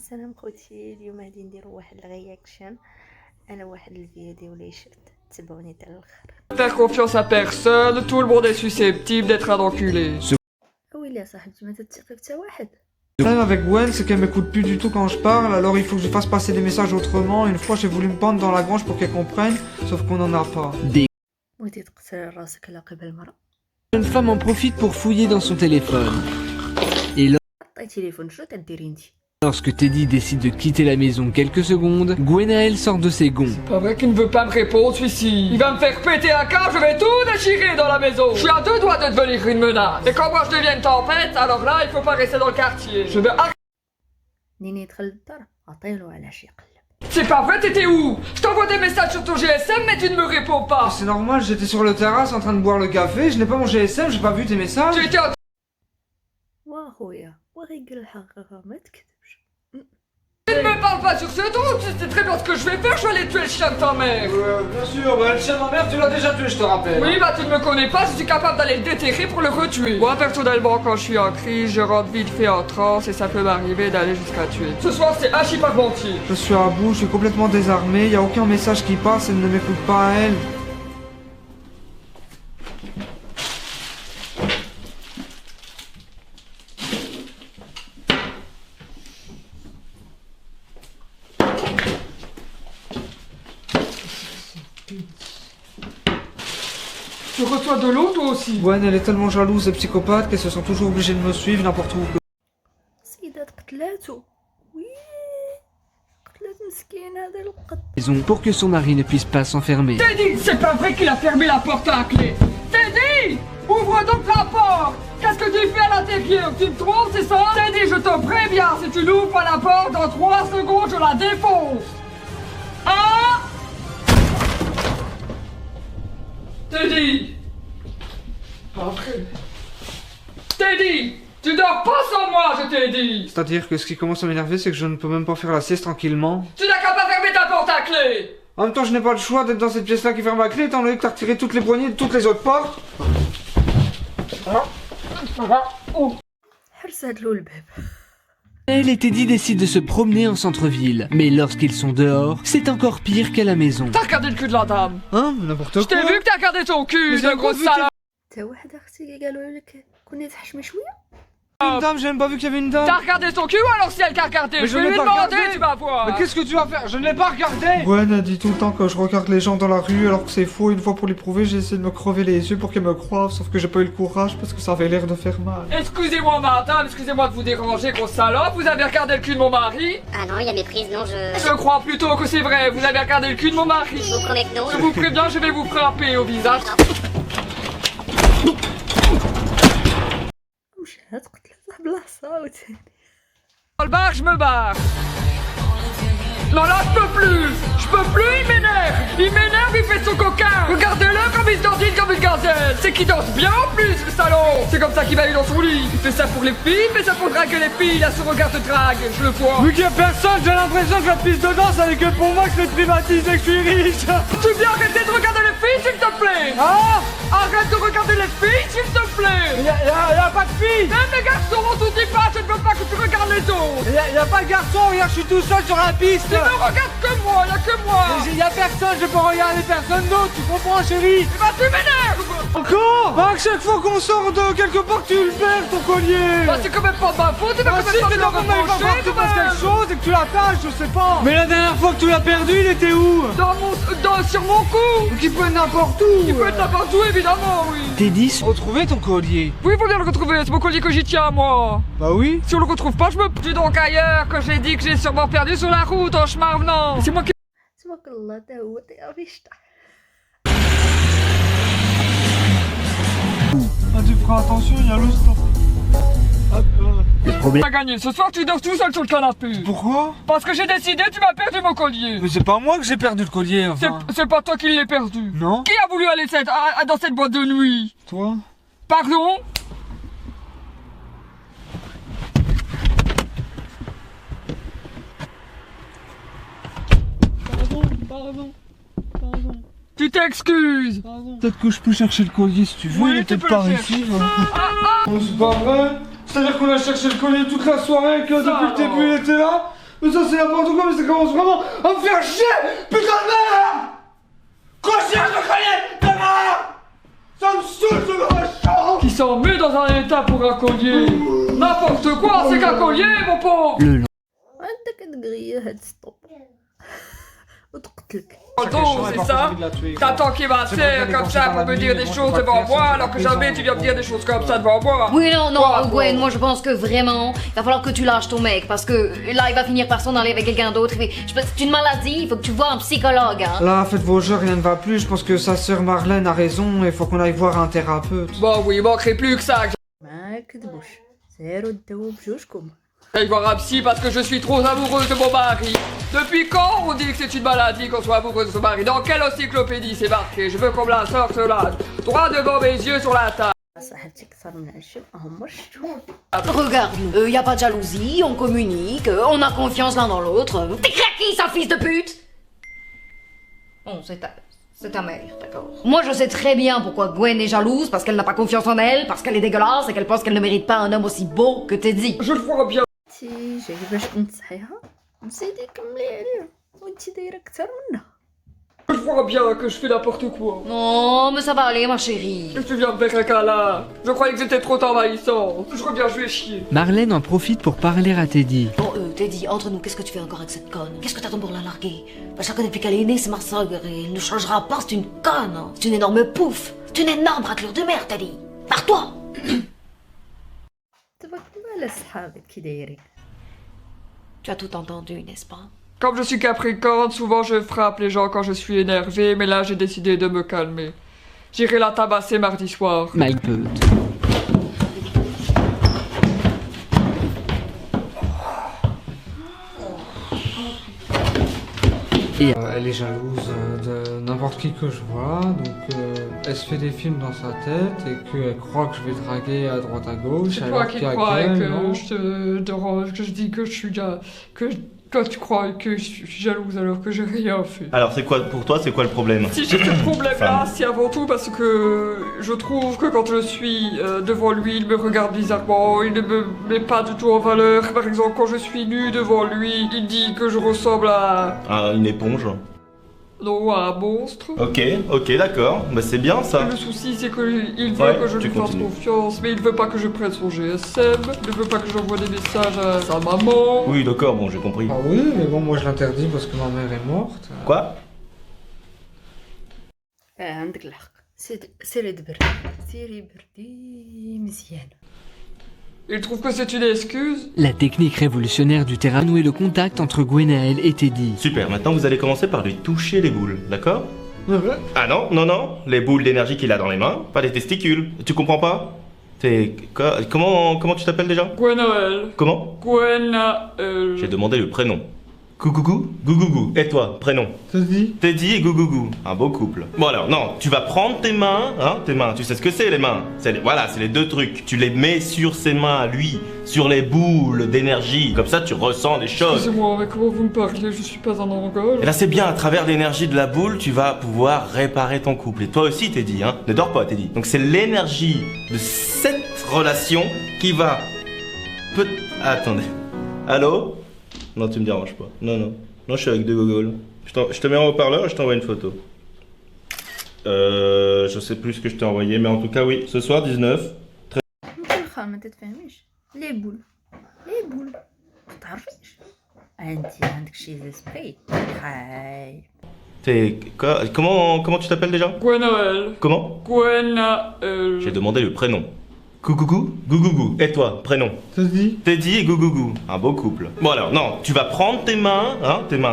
السلام خوتي، اليوم غادي نديرو واحد الرياكشن على واحد الفيديو اللي شفت. تبعوني حتى الاخر. Faire confiance à personne, tout le monde est susceptible d'être un enculé. ويلي يا صاحبتي ما تثقي في حتى واحد. Le problème avec Gwen, c'est qu'elle m'écoute plus du tout quand je parle, alors il faut que je fasse passer des messages autrement. Une fois, j'ai voulu me pendre dans la grange pour qu'elle comprenne, sauf qu'on n'en a pas. بغيتي تقتل راسك على قبل المرأة. Une femme en profite pour fouiller dans son téléphone. Et عطي تليفون شنو تديري انت؟ lorsque Teddy décide de quitter la maison quelques secondes, Gwenaël sort de ses gonds. Pas vrai qu'il ne veut pas me répondre, celui-ci. Il va me faire péter un câble, je vais tout déchirer dans la maison. Je suis à deux doigts de devenir une menace. Et quand moi je deviens une tempête, alors là, il faut pas rester dans le quartier. Je vais منين يدخل للدار عطيلو على شي قلب. C'est pas vrai, t'étais où? Je t'envoie des messages sur ton GSM, mais tu ne me réponds pas. C'est normal, j'étais sur le terrasse en train de boire le café, je n'ai pas mon GSM, j'ai pas vu tes messages. Tu étais en واخويا وغير قال الحقيقة ما تكذبش. Ne me parle pas sur ce ton, tu sais très bien ce que je vais faire, je vais aller tuer le chien de ta mère. Bien sûr, le chien de ma mère, tu l'as déjà tué, je te rappelle. Oui, bah tu ne me connais pas, je suis capable d'aller le déterrer pour le retuer. Moi, personnellement, quand je suis en crise, je rentre vite fait en transe et ça peut m'arriver d'aller jusqu'à tuer. Ce soir, c'est archi pas mentir. Je suis à bout, je suis complètement désarmé, y a aucun message qui passe, elle ne m'écoute pas à elle. Tu reçois de l'eau toi aussi? Gwen, elle est tellement jalouse et psychopathe qu'elle se sent toujours obligée de me suivre n'importe où. سيدات قتلاتو. وي قتلات مسكين هذا القط. Maison pour que son mari ne puisse pas s'enfermer. Teddy, c'est pas vrai qu'il a fermé la porte à la clé. Teddy, ouvre donc la porte. Qu'est-ce que tu fais à l'intérieur? Tu me trompes, c'est ça? Teddy, je te préviens, si tu n'ouvres pas la porte, dans 3 secondes, je la défonce. Hein? Teddy! Après. Teddy! Tu dors pas sans moi, je t'ai dit! C'est-à-dire que ce qui commence à m'énerver, c'est que je ne peux même pas faire la sieste tranquillement. Tu n'as qu'à pas fermer ta porte à clé! En même temps, je n'ai pas le choix d'être dans cette pièce-là qui ferme la clé, étant donné que t'as retiré toutes les poignées de toutes les autres portes. حرسات له الباب. Elle et Teddy décident de se promener en centre-ville. Mais lorsqu'ils sont dehors, c'est encore pire qu'à la maison. T'as regardé le cul de la dame! Hein? N'importe quoi. Je t'ai vu que t'as regardé ton cul, Mais j'ai de grosse pas vu salope! تا واحد اختي قالوا لك كوني تحشمي شويه. Une dame, j'ai même pas vu qu'il y avait une dame. T'as regardé ton cul ou alors c'est elle qui a regardé? Mais Je je vais l'ai lui pas demander, regardé. tu vas voir! Mais qu'est-ce que tu vas faire? Je ne l'ai pas regardé. Gwen a dit tout le temps que je regarde les gens dans la rue alors que c'est faux. Une fois pour lui prouver, j'ai essayé de me crever les yeux pour qu'elle me croie, sauf que j'ai pas eu le courage parce que ça avait l'air de faire mal. Excusez-moi madame, excusez-moi de vous déranger, grosse salope, vous avez regardé le cul de mon mari? Ah non, il y a méprise, non, Je crois plutôt que c'est vrai, vous avez regardé le cul de mon mari. Je vous promets que non. Je vous préviens, je vais vous frapper au visage. مشات قتلتها بلاصه عاوتاني. Dans le bar, je me barre. Non là, je peux plus, il m'énerve, il fait son coquin. Regardez-le comme il se dandine comme une gazelle. C'est qu'il danse bien en plus, le salaud. C'est comme ça qu'il va aller dans son lit. Il fait ça pour les filles, il fait ça pour draguer les filles. Il a son regard de drague, je le vois. Vu qu'il y a personne, j'ai l'impression que la piste de danse avec que pour moi que je l'ai privatisé et que je suis riche. Tu viens arrêter de regarder les filles, s'il te plaît. Ah! Arrête de regarder les filles, s'il te plaît. Y a pas de fille! Même les garçons, on tout dit pas, je ne veux pas que tu regardes les autres. Y a pas de garçon, regarde, je suis tout seul sur la piste! Tu ne regardes que moi, y'a que moi. Y a personne, je peux regarder personne d'autre, tu comprends chérie? Eh ben, tu m'énerves. Encore? Bah, à chaque fois qu'on sort de quelque part, tu le perds ton collier! Bah c'est quand même pas de ma faute, tu vas Bah quand si, même t'es pas dans me mon avis, reprocher, tu quand passes même. quelque chose et que tu l'attaches, je sais pas! Mais la dernière fois que tu l'as perdu, il était où? Sur mon cou. Qui peut être n'importe où! Il peut être n'importe où, évidemment, oui. Teddy Retrouver ton collier? Oui, faut bien le retrouver, c'est mon collier que j'y tiens, moi. Bah oui! Si on le retrouve pas, je me tue donc ailleurs, que j'ai dit que j'ai sûrement perdu sur la route en chemin revenant. C'est moi qui... تبارك الله تا هو طير يشطح. Ah, tu feras attention, il y a le stop. Le problème a gagné. Ce soir, tu dors tout seul sur le canapé. Pourquoi? Parce que j'ai décidé, tu m'as perdu mon collier. Mais c'est pas moi que j'ai perdu le collier, enfin. C'est pas toi qui l'ai perdu. Non? Qui a voulu aller dans cette boîte de nuit? Toi? Pardon? Pardon. Tu t'excuses. Peut-être que je peux chercher le collier si tu veux, Oui, il est tu peut-être peux par le ici. C'est pas vrai? C'est-à-dire qu'on a cherché le collier toute la soirée, que Ça depuis le début alors. il était là? Mais ça c'est n'importe quoi, mais ça commence vraiment à me faire chier. Putain de merde. Cochère de collier de merde. Ça me saoule ce gros méchant. Qui s'en met dans un état pour un collier. N'importe quoi, c'est qu'un collier, mon pauvre. Le عندك تقري هاد ستوب وتقتلك. Attends, c'est ça? T'attends qu'il m'assère comme ça pour me dire des choses devant moi, alors que jamais tu viens me dire des choses comme ça devant moi. Oui, non, non, Quoi, Gwen, toi moi je pense que vraiment, il va falloir que tu lâches ton mec parce que là il va finir par s'en aller avec quelqu'un d'autre. C'est une maladie, il faut que tu vois un psychologue. Hein. Là, faites vos jeux, rien ne va plus. Je pense que sa sœur Marlène a raison. Il faut qu'on aille voir un thérapeute. Bon, oui, il manquerait plus que ça. ما كذبوش سيروا داو بجوجكم. J'aille voir un psy parce que je suis trop amoureuse de mon mari. Depuis quand on dit que c'est une maladie qu'on soit amoureuse de son mari? Dans quelle encyclopédie c'est marqué? Je veux qu'on me la sorte là, droit devant mes yeux sur la table. صاحبتي كثر من عشب هما شفتو. Regarde, y a pas de jalousie, on communique, on a confiance l'un dans l'autre. T'es craqué, sale fils de pute! Bon, c'est ta mère, d'accord. Moi je sais très bien pourquoi Gwen est jalouse, parce qu'elle n'a pas confiance en elle, parce qu'elle est dégueulasse et qu'elle pense qu'elle ne mérite pas un homme aussi beau que Teddy. Je le vois bien. انتي جاي باش تنصحيها مزيدي كملي عليها وانتي دايره اكثر منها. Je vois bien que je fais n'importe quoi. Non, mais ça va aller, ma chérie. Je viens me faire un câlin. Je croyais que j'étais trop envahissant. Je reviens, je vais chier. Marlène en profite pour parler à Teddy. Bon, Teddy, entre nous, qu'est-ce que tu fais encore avec cette conne? Qu'est-ce que t'attends pour la larguer? Bah, je la connais depuis qu'elle est née, c'est ma sœur, et elle ne changera pas, c'est une conne. Hein. C'est une énorme pouffe. C'est une énorme raclure de merde, Teddy. Pars-toi. دابا كمال صحابك كي دايرين. Tu as tout entendu, n'est-ce pas? Comme je suis capricorne, souvent je frappe les gens quand je suis énervé, mais là j'ai décidé de me calmer. J'irai la tabasser mardi soir. Malpeute. Elle est jalouse de n'importe qui que je vois, donc elle se fait des films dans sa tête et qu'elle croit que je vais draguer à droite à gauche. C'est toi alors qui qu'il y a crois qu'elle, que non. je te dérange, que je dis que je suis toi tu crois que je suis jalouse alors que j'ai rien fait. Alors c'est quoi pour toi, c'est quoi le problème? Si j'ai ce problème-là, c'est avant tout parce que je trouve que quand je suis devant lui, il me regarde bizarrement, il ne me met pas du tout en valeur. Par exemple, quand je suis nue devant lui, il dit que je ressemble à... Ah, une éponge. Non, à un monstre. Ok, d'accord. Bah c'est bien ça. Le souci, c'est qu'il veut Ouais, que je tu lui fasse continues. confiance, mais il veut pas que je prenne son GSM, il ne veut pas que j'envoie des messages à sa maman. Oui, d'accord, bon, j'ai compris. Ah oui, mais bon, moi je l'interdis parce que ma mère est morte. Quoi? عندك الحق سيري دبر سيري بردي مزيان. Il trouve que c'est une excuse. La technique révolutionnaire du terrain nouait le contact entre Gwenaël et Teddy. Super, maintenant vous allez commencer par lui toucher les boules, d'accord? Ah non, non, non, les boules d'énergie qu'il a dans les mains, pas les testicules. Tu comprends pas? Comment tu t'appelles déjà? Gwenaël. Comment? Gwenaël. J'ai demandé le prénom. Coucoucou, Gougougou. Et toi, prénom? Teddy. Teddy et Gougougou, un beau couple. Bon alors, non, tu vas prendre tes mains, tu sais ce que c'est les mains. Voilà, c'est les deux trucs. Tu les mets sur ses mains à lui, sur les boules d'énergie. Comme ça, tu ressens des choses. Excusez-moi, mais comment vous me parlez? Je suis pas un angole. Et là, c'est bien, à travers l'énergie de la boule, tu vas pouvoir réparer ton couple. Et toi aussi, Teddy, hein. Ne dors pas, Teddy. Donc c'est l'énergie de cette relation qui va... Attendez. Allô? Non, tu me déranges pas. Non, non. Non, je suis avec deux gogoles. Je te mets en haut-parleur et je t'envoie une photo. Je sais plus ce que je t'ai envoyé, mais en tout cas, oui. Ce soir, 19. واخا ما تتفهميش لي بول ما تعرفيش عندك شي زيسبري هاي. Comment tu t'appelles déjà? Gwenaël. Comment? Gwenaël. J'ai demandé le prénom. Coucoucou, Gougougou. Et toi, prénom? Teddy. Teddy et Gougougou, un beau couple. Bon alors, non, tu vas prendre tes mains,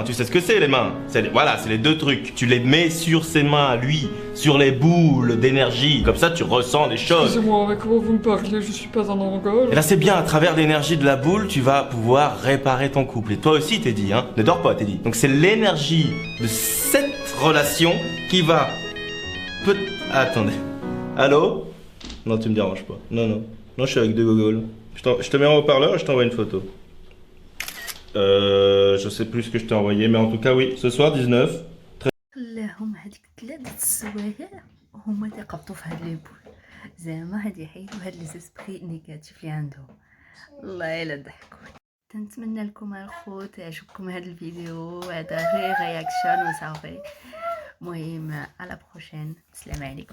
tu sais ce que c'est les mains. Voilà, c'est les deux trucs. Tu les mets sur ses mains à lui, sur les boules d'énergie. Comme ça, tu ressens des choses. Excusez-moi, mais comment vous me parlez? Je suis pas un angole. Et là, c'est bien, à travers l'énergie de la boule, tu vas pouvoir réparer ton couple. Et toi aussi, Teddy, hein. Ne dors pas, Teddy. Donc c'est l'énergie de cette relation qui va... Attendez. Allô? Non, tu me déranges pas. Non, non. Non, je suis avec deux gogoles. Je te mets en haut-parleur et je t'envoie une photo. Je sais plus ce que je t'ai envoyé, mais en tout cas, oui. Ce soir, 19. خلاهم هذيك ثلاثة السوايع هما اللي قبطوا في هاد لي بول زعما هادي يحيدوا هاد لي زيسبري نيجاتيف اللي عندهم. والله الا ضحكوا. تنتمنى لكم الخوت يعجبكم هذا الفيديو، هذا غير رياكشن وصافي. المهم على بروشين، السلام عليكم.